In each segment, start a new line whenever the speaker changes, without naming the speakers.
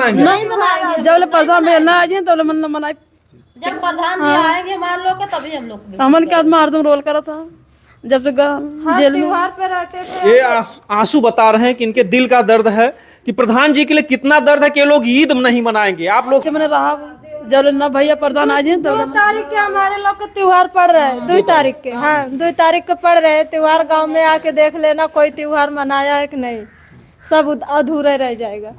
मनाएंगे?
नहीं मनाएंगे।
जब प्रधान भैया ना आ जाए तो मन मनाए।
जब प्रधान जी आएंगे मान लो के तभी हम लोग
हमन के आदमी हरदम रोल करा था जब तक जेल में
पे रहते थे।
ये आंसू बता रहे हैं कि इनके दिल का दर्द है कि प्रधान जी के लिए कितना दर्द है कि ये लोग ईद नहीं मनाएंगे। आप लोग
मैंने रहा जब ना भैया प्रधान आ जाए तब
2 तारीख के हमारे लोग के त्योहार पड़ रहे हैं। 2 तारीख के, हाँ 2 तारीख को पड़ रहे हैं त्योहार। गांव में आके देख लेना कोई त्योहार मनाया है कि नहीं, सब अधूरे रह जाएगा।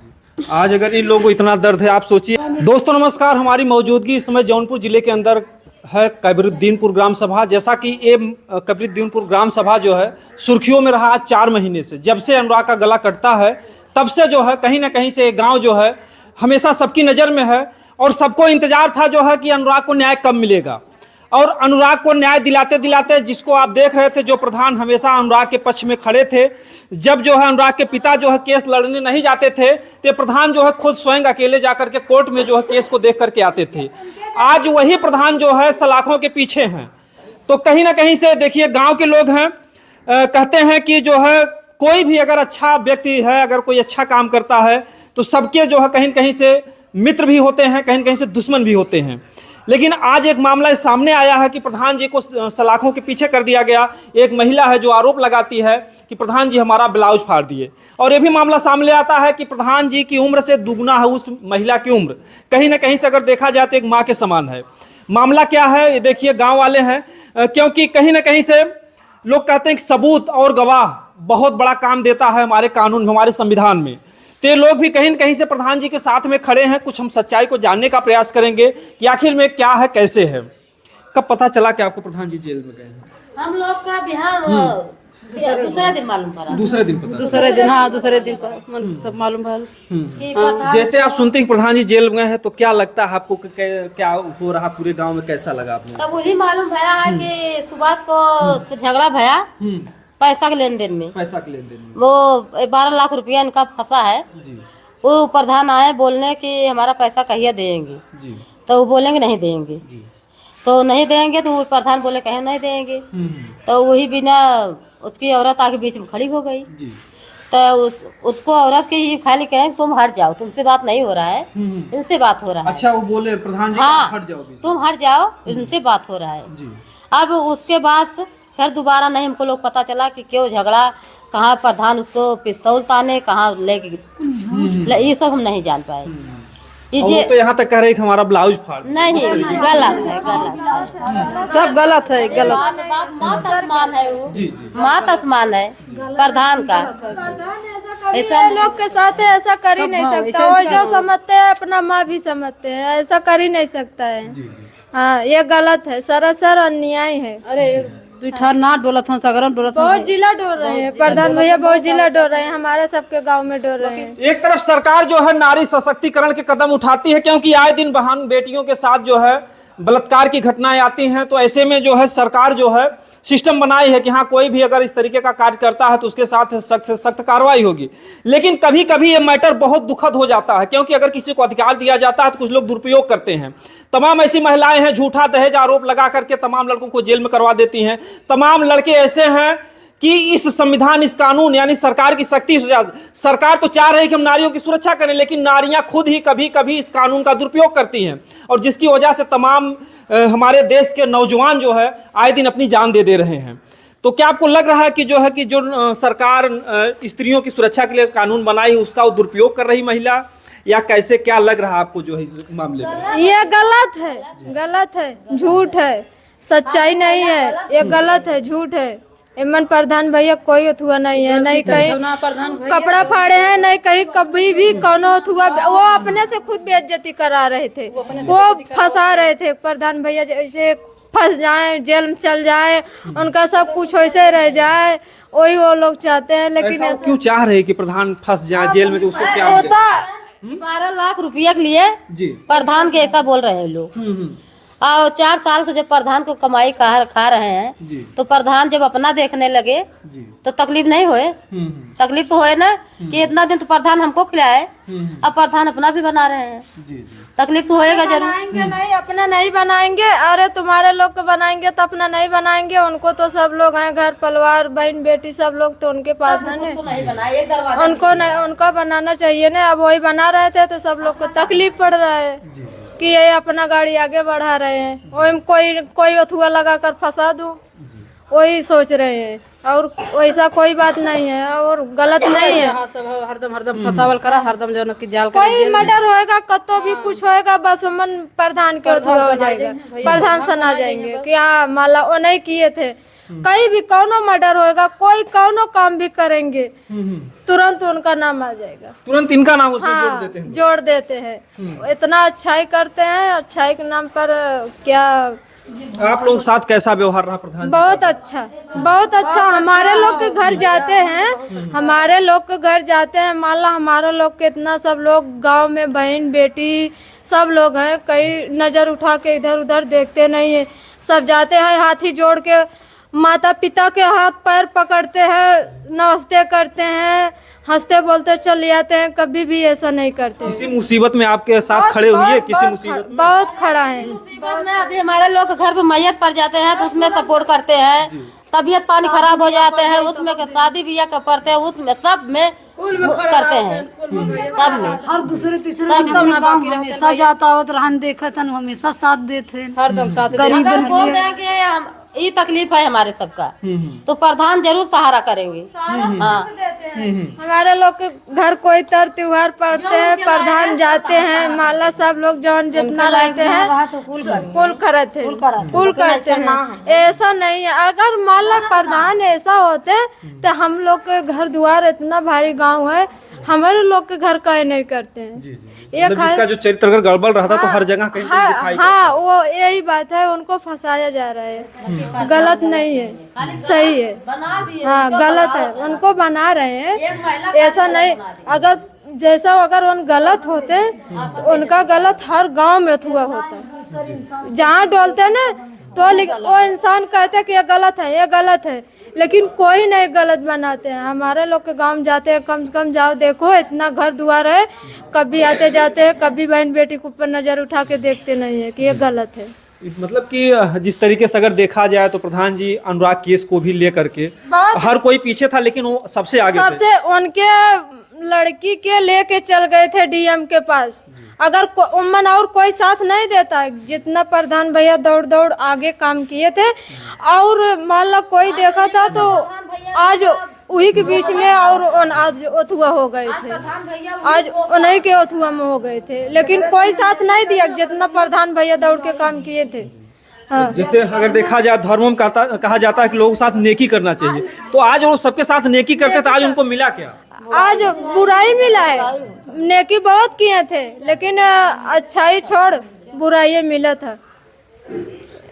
आज अगर इन लोगों को इतना दर्द है, आप सोचिए। दोस्तों नमस्कार, हमारी मौजूदगी इस समय जौनपुर जिले के अंदर है कबीरुद्दीनपुर ग्राम सभा। जैसा कि ये कबीरुद्दीनपुर ग्राम सभा जो है सुर्खियों में रहा आज 4 महीने से। जब से अनुराग का गला कटता है तब से जो है कहीं ना कहीं से ये गाँव जो है हमेशा सबकी नज़र में है और सबको इंतजार था जो है कि अनुराग को न्याय कब मिलेगा। और अनुराग को न्याय दिलाते दिलाते जिसको आप देख रहे थे, जो प्रधान हमेशा अनुराग के पक्ष में खड़े थे, जब जो है अनुराग के पिता जो है केस लड़ने नहीं जाते थे तो प्रधान जो है खुद स्वयं अकेले जाकर के कोर्ट में जो है केस को देख करके आते थे। आज वही प्रधान जो है सलाखों के पीछे हैं। तो कहीं ना कहीं से देखिए गाँव के लोग हैं, कहते हैं कि जो है कोई भी अगर अच्छा व्यक्ति है, अगर कोई अच्छा काम करता है तो सबके जो है कहीं न कहीं से मित्र भी होते हैं, कहीं न कहीं से दुश्मन भी होते हैं। लेकिन आज एक मामला सामने आया है कि प्रधान जी को सलाखों के पीछे कर दिया गया। एक महिला है जो आरोप लगाती है कि प्रधान जी हमारा ब्लाउज फाड़ दिए। और ये भी मामला सामने आता है कि प्रधान जी की उम्र से दुगुना है उस महिला की उम्र। कहीं ना कहीं से अगर देखा जाए तो एक माँ के समान है। मामला क्या है ये देखिए, गाँव वाले हैं, क्योंकि कहीं ना कहीं से लोग कहते हैं कि सबूत और गवाह बहुत बड़ा काम देता है हमारे कानून में, हमारे संविधान में। तो ये लोग भी कहीं न कहीं से प्रधान जी के साथ में खड़े हैं। कुछ हम सच्चाई को जानने का प्रयास करेंगे कि आखिर में क्या है, कैसे है। कब पता चला कि आपको प्रधान जी जेल में गए हैं?
हम लोग का बिहार दूसरे दिन मालूम पड़ा।
दूसरे दिन पता?
दूसरे दिन, हाँ दूसरे दिन सब मालूम भल।
कि प्रधान
जैसे आप सुनते हैं प्रधान जी जेल में गए हैं तो क्या लगता है आपको कि क्या हो रहा पूरे गाँव में, कैसा लगा आपने?
तब वही मालूम भया है कि सुभाष को से झगड़ा भया पैसा के लेन देन में।
पैसा के लेन देन में
वो 12 लाख रुपया इनका फंसा है।
जी
वो प्रधान आए बोलने कि हमारा पैसा कहिए देंगे,
जी
तो वो बोलेंगे नहीं देंगे। तो नहीं देंगे तो वो प्रधान बोले कहीं नहीं देंगे। तो वही बिना उसकी औरत आके बीच में खड़ी हो गई।
जी।
तो उसको औरत के ही खाली कहें तुम हट जाओ, तुमसे बात नहीं हो रहा है, इनसे बात हो रहा है।
अच्छा, वो बोले प्रधान जी
हाँ,
हट जाओ बीच में।
तुम हट जाओ, इनसे बात हो रहा है।
जी।
अब उसके बाद से फिर दोबारा नहीं हमको लोग पता चला कि क्यों झगड़ा, कहाँ प्रधान उसको पिस्तौल ताने, कहाँ लेके, ये सब हम नहीं जान पाए।
और वो तो यहाँ तक कह रहे कि हमारा ब्लाउज फाड़।
नहीं, गलत है, गलत है,
सब गलत है, गलत।
मात आसमान है वो,
जी जी।
मात आसमान है प्रधान का।
ऐसा लोग के साथ है, ऐसा कर ही नहीं सकता। और जो समझते हैं अपना माँ भी समझते हैं, ऐसा कर ही नहीं सकता है।
जी जी।
हाँ ये गलत है, सरासर अन्याय है।
अरे दुठार ना डोलत हूँ, सगरम डोलत हूँ।
बहुत जिला डोल रहे हैं प्रधान भैया, बहुत जिला डोल रहे हैं, हमारे सबके गांव में डोल रहे हैं।
एक तरफ सरकार जो है नारी सशक्तिकरण के कदम उठाती है, क्योंकि आए दिन बहन बेटियों के साथ जो है बलात्कार की घटनाएं आती हैं। तो ऐसे में जो है सरकार जो है सिस्टम बनाई है कि हाँ कोई भी अगर इस तरीके का कार्य करता है तो उसके साथ सख्त से सख्त कार्रवाई होगी। लेकिन कभी कभी ये मैटर बहुत दुखद हो जाता है, क्योंकि अगर किसी को अधिकार दिया जाता है तो कुछ लोग दुरुपयोग करते हैं। तमाम ऐसी महिलाएं हैं झूठा दहेज आरोप लगा करके तमाम लड़कों को जेल में करवा देती हैं। तमाम लड़के ऐसे हैं कि इस संविधान, इस कानून यानी सरकार की सख्ती से, सरकार तो चाह रही है कि हम नारियों की सुरक्षा करें, लेकिन नारियां खुद ही कभी कभी इस कानून का दुरुपयोग करती हैं, और जिसकी वजह से तमाम हमारे देश के नौजवान जो है आए दिन अपनी जान दे रहे हैं। तो क्या आपको लग रहा है कि जो सरकार स्त्रियों की सुरक्षा के लिए कानून बनाई उसका वो दुरुपयोग कर रही महिला, या कैसे, क्या लग रहा है आपको जो है इस मामले में?
ये गलत है, गलत है, झूठ है, सच्चाई नहीं है, ये गलत है, झूठ है। एमन प्रधान भैया कोई अथुआ नहीं है, नहीं कहीं कपड़ा फाड़े हैं, नहीं कहीं कभी भी कोनो अथुआ। वो अपने से खुद बेइज्जती करा रहे थे, वो फंसा रहे थे प्रधान भैया, जैसे फंस जाए, जेल में चल जाए, उनका सब कुछ वैसे रह जाए, वही वो लोग चाहते हैं। लेकिन
ऐसा क्यों चाह रहे कि प्रधान फंस जाए जेल में, तो उसको क्या
होता
12 लाख रुपया के लिए
जी
प्रधान के ऐसा बोल रहे हैं लोग। और 4 साल से जब प्रधान को कमाई खा रहे हैं
जी
तो प्रधान जब अपना देखने लगे
जी
तो तकलीफ नहीं होए। तकलीफ तो होए ना कि इतना दिन तो प्रधान हमको खिलाए, अब प्रधान अपना भी बना रहे हैं,
जी जी
तकलीफ तो होएगा जरूर।
बनाएंगे नहीं, अपना नहीं बनाएंगे। अरे तुम्हारे लोग को बनाएंगे तो अपना नहीं बनाएंगे। उनको तो सब लोग हैं, घर परिवार बहन बेटी सब लोग तो उनके पास है
तो
ना।
नहीं बनाए, एक दरवाजा
उनको नहीं, उनको बनाना चाहिए ना। अब वही बना रहे थे तो सब लोग को तकलीफ पड़ रहा है कि ये अपना गाड़ी आगे बढ़ा रहे हैं। वही में कोई अथुआ लगा कर फंसा दूं, वही सोच रहे हैं। और वैसा कोई बात नहीं है और गलत नहीं है।
हरदम फसावल करा, हरदम जो कि जाल
कोई मर्डर होएगा, कतो भी कुछ होएगा, बस मन प्रधान के अथुआ हो जाएगा, प्रधान सना जाएंगे कि हाँ माला वो नहीं किए थे। कहीं भी कौनो मर्डर होएगा, कोई कौनो काम भी करेंगे तुरंत उनका नाम आ जाएगा,
तुरंत इनका नाम उसमें जोड़
हाँ
देते हैं।
जोड़ देते हैं। इतना अच्छाई करते हैं, अच्छाई के नाम पर क्या।
आप लोग साथ कैसा व्यवहार रहा प्रधान जी?
बहुत अच्छा, बहुत अच्छा। हमारे लोग के घर जाते हैं, हमारे लोग के घर जाते हैं, मान ला हमारे लोग के इतना सब लोग गांव में बहन बेटी सब लोग हैं, कई नज़र उठा के इधर उधर देखते नहीं है। सब जाते हैं हाथी जोड़ के, माता पिता के हाथ पैर पकड़ते हैं, नमस्ते करते हैं, हंसते बोलते चले जाते हैं। कभी भी ऐसा नहीं करते।
किसी मुसीबत में आपके साथ खड़े हुए? किसी मुसीबत में?
बहुत खड़ा है।
मुसीबत में अभी हमारे लोग के घर पे मैयत पड़ जाते हैं तो उसमें सपोर्ट करते हैं, तबीयत पानी खराब हो जाते हैं उसमें के शादी ब्याह का पड़ते हैं उसमें सब में करते हैं, सब में
हर दूसरे तीसरे दिन अपने गाँव हमेशा जाता हो तो रहन देखा था, हमेशा साथ देते
हरदम साथ
गरीब
अगर बोल दें कि हम ये तकलीफ है हमारे सबका तो प्रधान जरूर सहारा करेंगे। हाँ
हमारे लोग के घर कोई तर त्योहार पड़ते हैं, प्रधान जाते हैं, माला सब लोग जौन जितना रहते हैं कुल करते हैं, कुल करते हैं। ऐसा नहीं है, अगर माला प्रधान ऐसा होते तो हम लोग के घर द्वार इतना भारी गांव है, हमारे लोग के घर कहीं नहीं करते हैं।
मतलब इसका जो चरित्र अगर गड़बड़ रहा था तो हर जगह कहीं कहीं दिखाई
हाँ वो यही बात है, उनको फंसाया जा रहा है। गलत नहीं है, सही है। हाँ गलत है, उनको बना रहे हैं, ऐसा नहीं। अगर जैसा अगर उन गलत होते तो उनका गलत हर गांव में हुआ होता। जहाँ डोलते ना तो वो इंसान कहते हैं कि ये गलत है, ये गलत है, लेकिन कोई नहीं गलत बनाते हैं। हमारे लोग के गांव जाते हैं, कम से कम जाओ देखो, इतना घर द्वार है, कभी आते जाते हैं, कभी बहन बेटी के ऊपर नजर उठा के देखते नहीं है कि ये गलत है।
मतलब कि जिस तरीके से अगर देखा जाए तो प्रधान जी अनुराग केस को भी लेकर के हर कोई पीछे था लेकिन वो सबसे आगे थे।
सबसे उनके लड़की के लेके चल गए थे डीएम के पास। अगर उमन और कोई साथ नहीं देता, जितना प्रधान भैया दौड़ दौड़ आगे काम किए थे, और मान लो कोई देखा था तो आज वही के बीच में और आज अथुआ हो गए थे, आज उन्हीं के अथुआ में हो गए थे, लेकिन कोई साथ नहीं दिया जितना प्रधान भैया दौड़ के काम किए थे। हाँ।
जैसे अगर देखा जाए धर्मों में कहा जाता है कि लोगों के साथ नेकी करना चाहिए, तो आज वो सबके साथ नेकी करते थे, आज उनको मिला क्या?
आज बुराई मिला है। नेकी बहुत किए थे लेकिन अच्छाई छोड़ बुराई मिला था।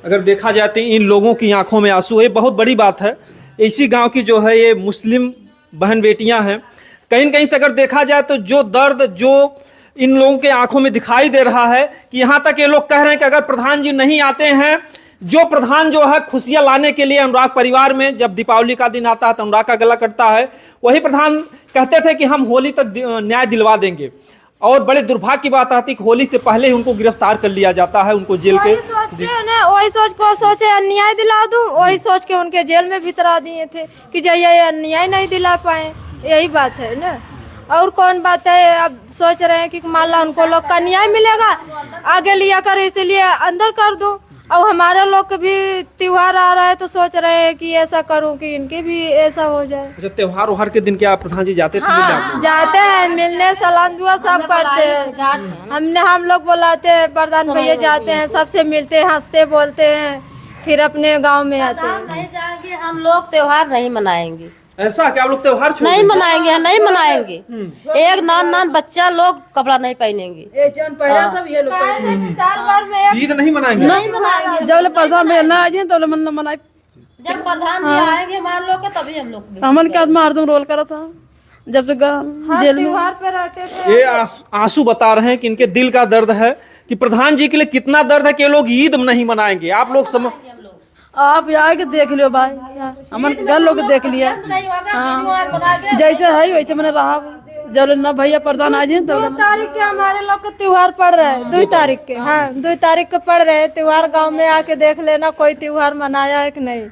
अगर देखा जाए तो इन लोगों की आंखों में आंसू है, बहुत बड़ी बात है। इसी गांव की जो है ये मुस्लिम बहन बेटियां हैं, कहीं न कहीं से अगर देखा जाए तो जो दर्द जो इन लोगों के आंखों में दिखाई दे रहा है कि यहाँ तक ये लोग कह रहे हैं कि अगर प्रधान जी नहीं आते हैं, जो प्रधान जो है खुशियां लाने के लिए अनुराग परिवार में जब दीपावली का दिन आता है तो अनुराग का गला कटता है, वही प्रधान कहते थे कि हम होली तक न्याय दिलवा देंगे। और बड़े दुर्भाग्य की बात आती है कि होली से पहले ही उनको गिरफ्तार कर लिया जाता है, उनको जेल के
वही सोचे अन्याय दिला दूं, वही सोच के उनके जेल में भितरा दिए थे कि जैया ये अन्याय नहीं दिला पाए। यही बात है ना, और कौन बात है। अब सोच रहे हैं कि मान ला उनको लोग का न्याय मिलेगा, आगे लिया कर इसीलिए अंदर कर दूं। और हमारे लोग के भी त्योहार आ रहा है तो सोच रहे हैं कि ऐसा करूं कि इनके भी ऐसा हो जाए।
अच्छा, त्योहार उहार के दिन क्या प्रधान जी जाते थे?
हाँ, जाते हैं मिलने, सलाम दुआ सब करते हैं। हम लोग बुलाते हैं, प्रधान भैया जाते हैं, सबसे मिलते हैं, हंसते बोलते हैं, फिर अपने गांव में आते हैं।
नहीं जाएंगे हम लोग, त्योहार नहीं मनाएंगे।
ऐसा क्या आप लोग त्योहार
नहीं मनाएंगे, नहीं मनाएंगे। एक नान बच्चा लोग कपड़ा नहीं पहनेंगे,
ईद नहीं मनाएंगे?
नहीं मनाएंगे।
जब प्रधान भैया ना आ जाए तो मनाए।
जब प्रधान जी आएंगे मान लो के तभी हम लोग
हमन के आदमी हरदम रोल करा था जब तक जेल में
त्योहार पे रहते थे।
ये आंसू बता रहे हैं कि इनके दिल का दर्द है कि प्रधान जी के लिए कितना दर्द है कि ये लोग ईद नहीं मनाएंगे। आप लोग समझ,
आप यहाँ के देख लियो भाई, हमारे घर लोग देख लिया, हाँ जैसे है वैसे मैंने रहा। जब ना भैया प्रधान आ जाए तो
2 तारीख के हमारे लोग के त्योहार पड़ रहे हैं, 2 तारीख के, हाँ 2 तारीख के पड़ रहे हैं त्योहार। गांव में आके देख लेना कोई त्योहार मनाया है कि नहीं,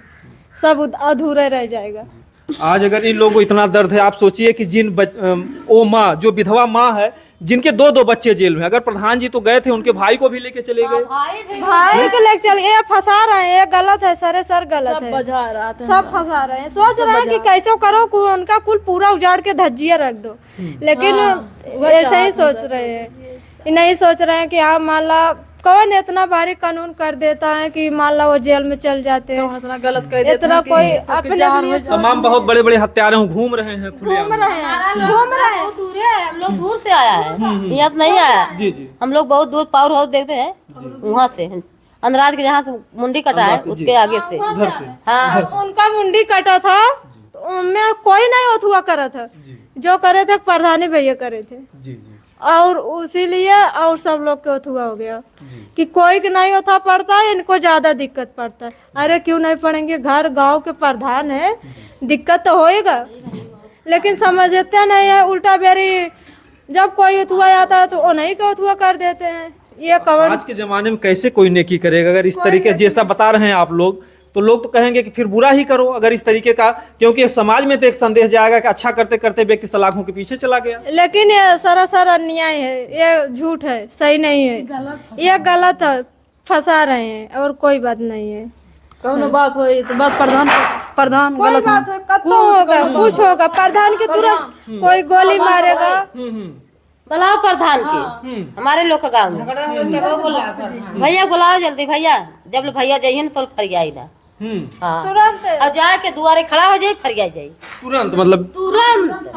सब अधूरे रह जाएगा।
आज अगर इन लोगों को इतना दर्द है, आप सोचिए कि वो माँ जो विधवा माँ है जिनके 2-2 बच्चे जेल में, अगर प्रधान जी तो गए थे उनके भाई को भी लेके चले गए,
भाई को लेके चल, ये फंसा रहे हैं, ये गलत है, सर गलत है,
बजा रहा था,
सब फंसा रहे हैं। सोच रहे हैं कि कैसे करो, उनका कुल पूरा उजाड़ के धज्जिया रख दो, लेकिन ऐसे ही सोच रहे हैं। नहीं सोच रहे हैं कि हाँ मान ला कौन इतना भारी कानून कर देता है कि मान ला वो जेल में चल जाते हैं,
इतना गलत कर देते
इतना
हैं कि
कोई
सबकी
अपने
जान
लिए
तमाम बहुत बड़े बड़े हत्यारे घूम रहे हैं खुलेआम।
घूम रहे हैं, दूर है, हम लोग दूर से आया है, यहाँ से नहीं आया।
जी जी,
हम लोग बहुत दूर पावर हाउस देखते हैं, वहाँ से अंधराज के जहाँ से मुंडी कटा है उसके आगे से,
घर से।
हाँ
उनका मुंडी कटा था तो उनमें कोई नहीं होथुआ करा था, जो करे थे प्रधानी भैया करे थे,
जी जी,
और उसीलिए और सब लोग के होथुआ हो गया कि कोई के नहीं होता पड़ता है, इनको ज्यादा दिक्कत पड़ता है। अरे क्यों नहीं पड़ेंगे, घर गांव के प्रधान है, दिक्कत तो होएगा, लेकिन समझते नहीं है। उल्टा बेरी जब कोई होथुआ आता है तो वो नहीं का होथुआ कर देते हैं। ये कवन
आज के जमाने में कैसे कोई नेकी करेगा? अगर इस तरीके से जैसा बता रहे हैं आप लोग, तो लोग तो कहेंगे कि फिर बुरा ही करो अगर इस तरीके का, क्योंकि समाज में तो एक संदेश जाएगा कि अच्छा करते करते व्यक्ति सलाखों के पीछे चला गया।
लेकिन ये सरासर अन्याय है, ये झूठ है, सही नहीं है, ये गलत है, फंसा रहे हैं और कोई बात नहीं है।
कौनो बात हो तो बात प्रधान
कोई
गलत
बात है, कत्तो होगा, कुछ होगा, प्रधान के तुरंत कोई गोली मारेगा।
बुलाओ प्रधान के, हमारे लोग का गाँव में भैया बुलाओ जल्दी, भैया जब भैया जाइए ना तो फरियाई ना, हाँ
तुरंत
और जाके दुआरे खड़ा हो जाए, फरिया जाए
तुरंत, मतलब
तुरंत,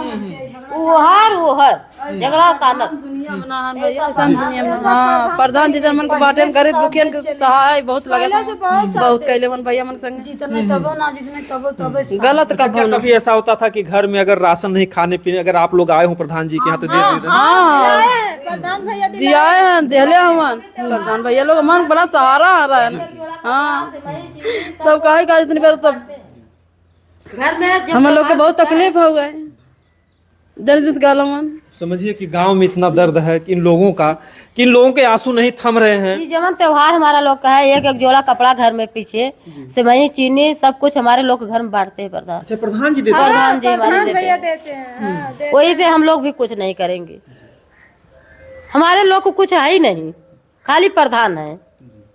ओहर झगड़ा सानत
दुनिया में ना भैया, ऐसन दुनिया में हाँ प्रधान जी मन को बाटे में गरीब दुखियन के सहाय बहुत लगा, बहुत कैले मन भैया मन संग
जितने तबो ना जितने तबो तबे
गलत
अच्छा, क्या कभी ऐसा होता था कि घर में अगर राशन नहीं खाने पीने, अगर आप लोग आए हो प्रधान जी के यहाँ तो दे दे रहे?
हाँ
प्रधान भैया
दिया है, दिले हमन प्रधान भैया लोग मन बड़ा सहारा आ रहा है ना, हाँ तब कहे का इतनी बार तब
घर में
हम लोग के बहुत तकलीफ हो गए, दर्द गाल मन।
समझिए कि गांव में इतना दर्द है कि इन लोगों का, कि इन लोगों के आंसू नहीं थम रहे हैं।
ये जमन त्योहार हमारा लोग का है, एक एक जोड़ा कपड़ा घर में पीछे सेवई चीनी सब कुछ हमारे लोग के घर में बांटते हैं प्रधान।
अच्छा, प्रधान जी देते हैं?
प्रधान जी हमारे देते
भैया
हैं,
देते हैं, हाँ, देते
वही से हम लोग भी कुछ नहीं करेंगे। हमारे लोग को कुछ है ही नहीं, खाली प्रधान है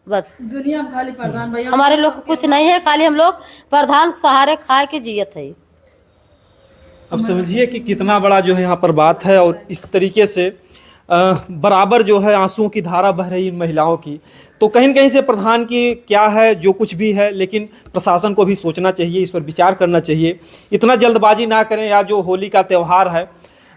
बस,
दुनिया में खाली प्रधान भैया,
हमारे लोग को कुछ नहीं है, खाली हम लोग प्रधान सहारे खाए के जियत है।
अब समझिए कि कितना बड़ा जो है यहाँ पर बात है, और इस तरीके से बराबर जो है आंसुओं की धारा बह रही इन महिलाओं की। तो कहीं न कहीं से प्रधान की क्या है जो कुछ भी है, लेकिन प्रशासन को भी सोचना चाहिए, इस पर विचार करना चाहिए, इतना जल्दबाजी ना करें। या जो होली का त्यौहार है,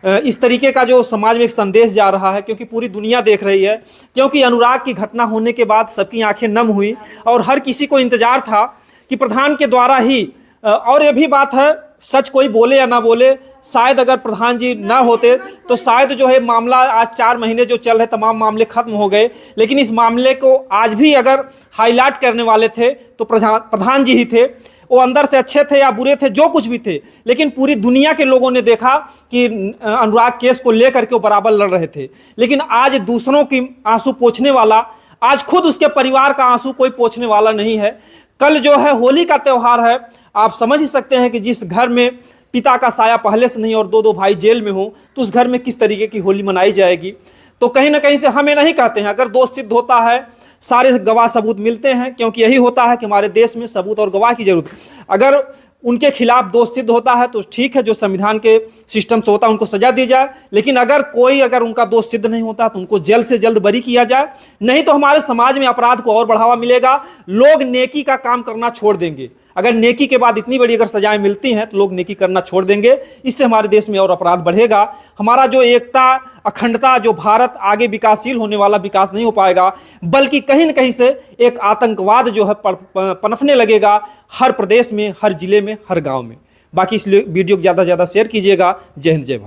इस तरीके का जो समाज में एक संदेश जा रहा है, क्योंकि पूरी दुनिया देख रही है, क्योंकि अनुराग की घटना होने के बाद सबकी आंखें नम हुई और हर किसी को इंतजार था कि प्रधान के द्वारा ही, और ये भी बात है सच कोई बोले या ना बोले, शायद अगर प्रधान जी ना होते तो शायद जो है मामला आज 4 महीने जो चल रहे तमाम मामले खत्म हो गए, लेकिन इस मामले को आज भी अगर हाईलाइट करने वाले थे तो प्रधान जी ही थे। वो अंदर से अच्छे थे या बुरे थे, जो कुछ भी थे, लेकिन पूरी दुनिया के लोगों ने देखा कि अनुराग केस को लेकर के वो बराबर लड़ रहे थे। लेकिन आज दूसरों की आंसू पोंछने वाला, आज खुद उसके परिवार का आंसू कोई पोंछने वाला नहीं है। कल जो है होली का त्यौहार है, आप समझ ही सकते हैं कि जिस घर में पिता का साया पहले से नहीं और 2-2 भाई जेल में हो, तो उस घर में किस तरीके की होली मनाई जाएगी। तो कहीं ना कहीं से हमें नहीं कहते हैं, अगर दोष सिद्ध होता है, सारे गवाह सबूत मिलते हैं, क्योंकि यही होता है कि हमारे देश में सबूत और गवाह की जरूरत है। अगर उनके खिलाफ दोष सिद्ध होता है तो ठीक है, जो संविधान के सिस्टम से होता है उनको सजा दी जाए, लेकिन अगर उनका दोष सिद्ध नहीं होता तो उनको जल्द से जल्द बरी किया जाए, नहीं तो हमारे समाज में अपराध को और बढ़ावा मिलेगा, लोग नेकी का काम करना छोड़ देंगे। अगर नेकी के बाद इतनी बड़ी अगर सजाएं मिलती हैं तो लोग नेकी करना छोड़ देंगे, इससे हमारे देश में और अपराध बढ़ेगा। हमारा जो एकता, अखंडता, जो भारत आगे विकासशील होने वाला विकास नहीं हो पाएगा, बल्कि कहीं न कहीं से एक आतंकवाद जो है पनपने लगेगा हर प्रदेश में, हर जिले में, हर गांव में। बाकी इस वीडियो को ज़्यादा से ज़्यादा शेयर कीजिएगा। जय हिंद, जय भारत।